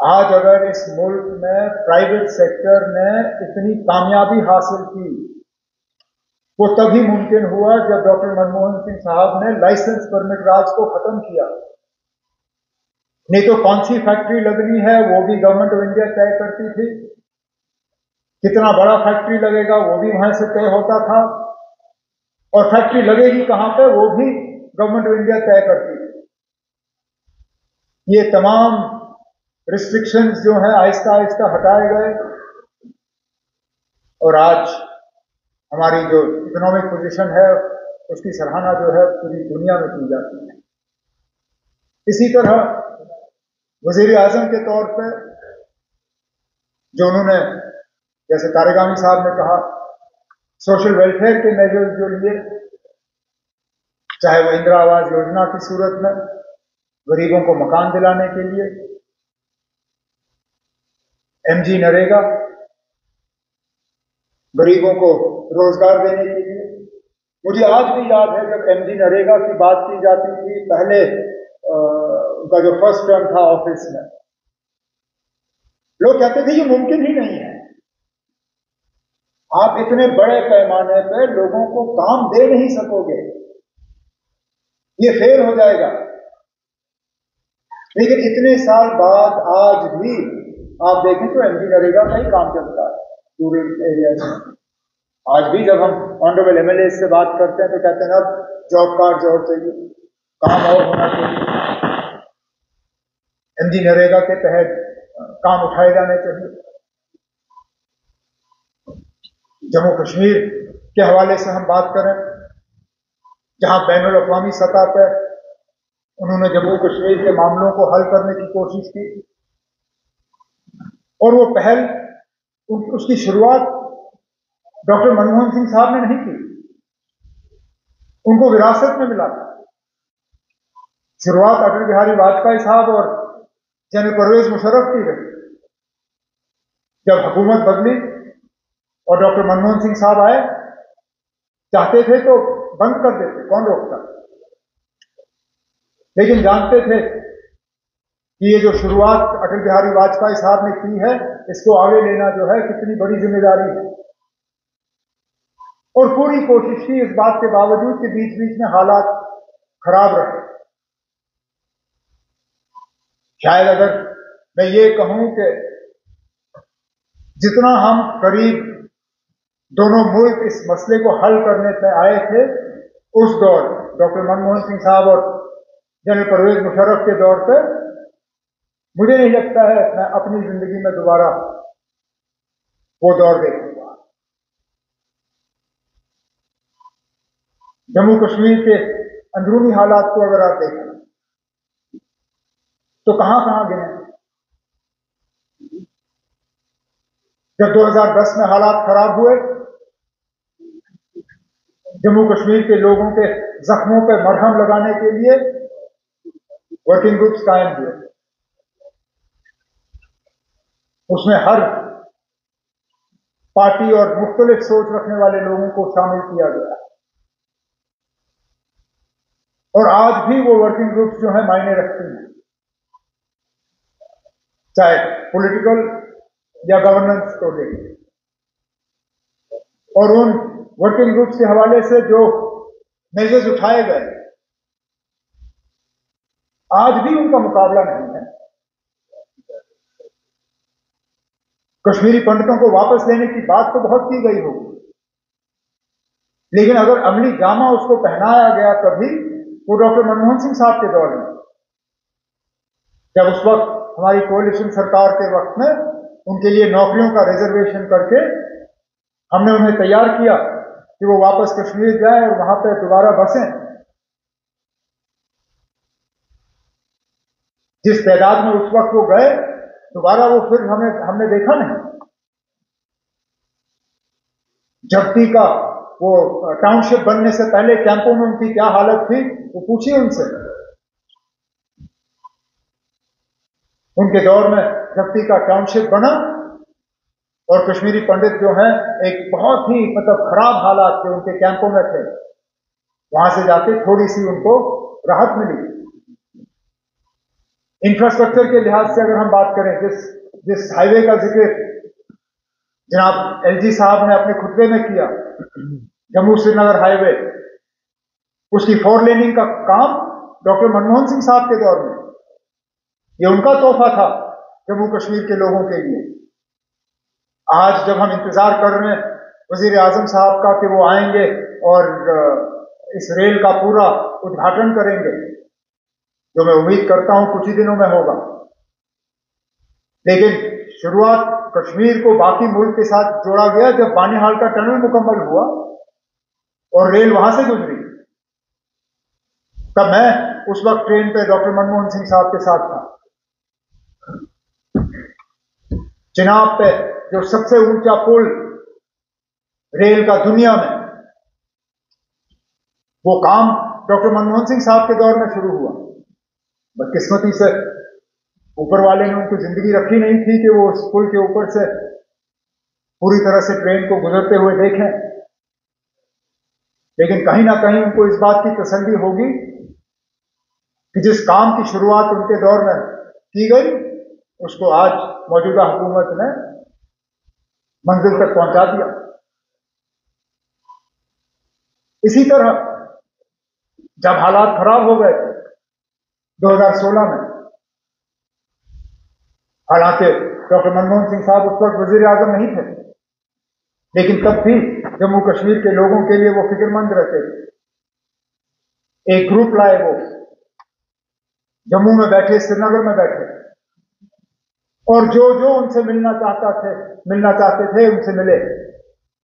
आज अगर इस मुल्क में प्राइवेट सेक्टर ने इतनी कामयाबी हासिल की, वो तभी मुमकिन हुआ जब डॉक्टर मनमोहन सिंह साहब ने लाइसेंस परमिट राज को खत्म किया। नहीं तो कौन सी फैक्ट्री लगनी है वो भी गवर्नमेंट ऑफ इंडिया तय करती थी, कितना बड़ा फैक्ट्री लगेगा वो भी वहां से तय होता था, और फैक्ट्री लगेगी कहां पे वो भी गवर्नमेंट ऑफ इंडिया तय करती थी। ये तमाम रिस्ट्रिक्शंस जो हैं आहिस्ता आहिस्ता हटाए गए, और आज हमारी जो इकोनॉमिक पोजीशन है उसकी सराहना जो है पूरी दुनिया में की जाती है। इसी तरह वजीर आजम के तौर पे जो उन्होंने, जैसे तारिगामी साहब ने कहा, सोशल वेलफेयर के मेजर्स जो लिए, चाहे वो इंदिरा आवास योजना की सूरत में गरीबों को मकान दिलाने के लिए, एमजी नरेगा गरीबों को रोजगार देने के लिए। मुझे आज भी याद है जब एमजी नरेगा की बात की जाती थी, पहले उनका जो फर्स्ट टर्म था ऑफिस में, लोग कहते थे ये मुमकिन ही नहीं है, आप इतने बड़े पैमाने पर लोगों को काम दे नहीं सकोगे, ये फेल हो जाएगा। लेकिन इतने साल बाद आज भी आप देखें तो एमजी नरेगा का ही काम चलता है रूरल एरिया में। आज भी जब हम ऑनरेबल एमएलए से बात करते हैं तो कहते हैं अब जॉब कार्ड और चाहिए, काम और होना चाहिए, एमजी नरेगा के तहत काम उठाए जाने चाहिए। जम्मू कश्मीर के हवाले से हम बात करें, जहां बैनुल अक़वामी सतह पर उन्होंने जम्मू कश्मीर के मामलों को हल करने की कोशिश की, और वो पहल उसकी शुरुआत डॉक्टर मनमोहन सिंह साहब ने नहीं की, उनको विरासत में मिला था। शुरुआत अटल बिहारी वाजपेयी साहब और जनरल परवेज मुशर्रफ की रही। जब हुकूमत बदली और डॉक्टर मनमोहन सिंह साहब आए, चाहते थे तो बंद कर देते, कौन रोकता, लेकिन जानते थे कि ये जो शुरुआत अटल बिहारी वाजपेयी साहब ने की है, इसको आगे लेना जो है कितनी बड़ी जिम्मेदारी है। और पूरी कोशिश की, इस बात के बावजूद कि बीच बीच में हालात खराब रहे। शायद अगर मैं ये कहूं कि जितना हम करीब दोनों मुल्क इस मसले को हल करने पे आए थे, उस दौर डॉक्टर मनमोहन सिंह साहब और जनरल परवेज मुशर्रफ के दौर पे मुझे नहीं लगता है मैं अपनी जिंदगी में दोबारा वो दौर देखूंगा। जम्मू कश्मीर के अंदरूनी हालात को अगर आप देखें तो कहां कहां गिने। जब 2010 में हालात खराब हुए, जम्मू कश्मीर के लोगों के जख्मों पर मरहम लगाने के लिए वर्किंग ग्रुप्स कायम हुए। उसमें हर पार्टी और मुख्तलिफ सोच रखने वाले लोगों को शामिल किया गया, और आज भी वो वर्किंग ग्रुप्स जो है मायने रखती हैं, चाहे पॉलिटिकल या गवर्नेंस को लेकर। और उन वर्किंग ग्रुप्स के हवाले से जो मेजर्स उठाए गए, आज भी उनका मुकाबला नहीं है। कश्मीरी पंडितों को वापस लेने की बात तो बहुत की गई होगी, लेकिन अगर अमली जामा उसको पहनाया गया कभी, वो डॉक्टर मनमोहन सिंह साहब के दौर में, जब उस वक्त हमारी कोalition सरकार के वक्त में उनके लिए नौकरियों का रिजर्वेशन करके हमने उन्हें तैयार किया कि वो वापस कश्मीर जाएं और वहां पर दोबारा बसें। जिस तादाद में उस वक्त वो गए, दोबारा वो फिर हमने देखा नहीं। झपटी का वो टाउनशिप बनने से पहले कैंपों में उनकी क्या हालत थी, वो पूछिए उनसे। उनके दौर में झपटी का टाउनशिप बना, और कश्मीरी पंडित जो हैं एक बहुत ही खराब हालात जो उनके कैंपों में थे, वहां से जाके थोड़ी सी उनको राहत मिली। इंफ्रास्ट्रक्चर के लिहाज से अगर हम बात करें, जिस हाईवे का जिक्र जनाब एलजी साहब ने अपने खुतबे में किया, जम्मू श्रीनगर हाईवे, उसकी 4 लेनिंग का काम डॉक्टर मनमोहन सिंह साहब के दौर में, ये उनका तोहफा था जम्मू कश्मीर के लोगों के लिए। आज जब हम इंतजार कर रहे हैं वजीर आजम साहब का कि वो आएंगे और इस रेल का पूरा उद्घाटन करेंगे, जो मैं उम्मीद करता हूं कुछ ही दिनों में होगा, लेकिन शुरुआत कश्मीर को बाकी मुल्क के साथ जोड़ा गया जब बानीहाल का टनल मुकम्मल हुआ और रेल वहां से गुजरी। तब मैं उस वक्त ट्रेन पे डॉक्टर मनमोहन सिंह साहब के साथ था। चिनाब पे जो सबसे ऊंचा पुल रेल का दुनिया में, वो काम डॉक्टर मनमोहन सिंह साहब के दौर में शुरू हुआ। बदकिस्मती से ऊपर वाले ने उनको जिंदगी रखी नहीं थी कि वो उस पुल के ऊपर से पूरी तरह से ट्रेन को गुजरते हुए देखें, लेकिन कहीं ना कहीं उनको इस बात की तसल्ली होगी कि जिस काम की शुरुआत उनके दौर में की गई, उसको आज मौजूदा हुकूमत ने मंजिल तक पहुंचा दिया। इसी तरह जब हालात खराब हो गए थे 2016 में, हालांकि डॉक्टर मनमोहन सिंह साहब उस वक्त वजीर आजम नहीं थे, लेकिन तब भी जम्मू कश्मीर के लोगों के लिए वो फिक्रमंद रहते थे। एक ग्रुप लाए, वो जम्मू में बैठे, श्रीनगर में बैठे, और जो जो उनसे मिलना चाहते थे उनसे मिले।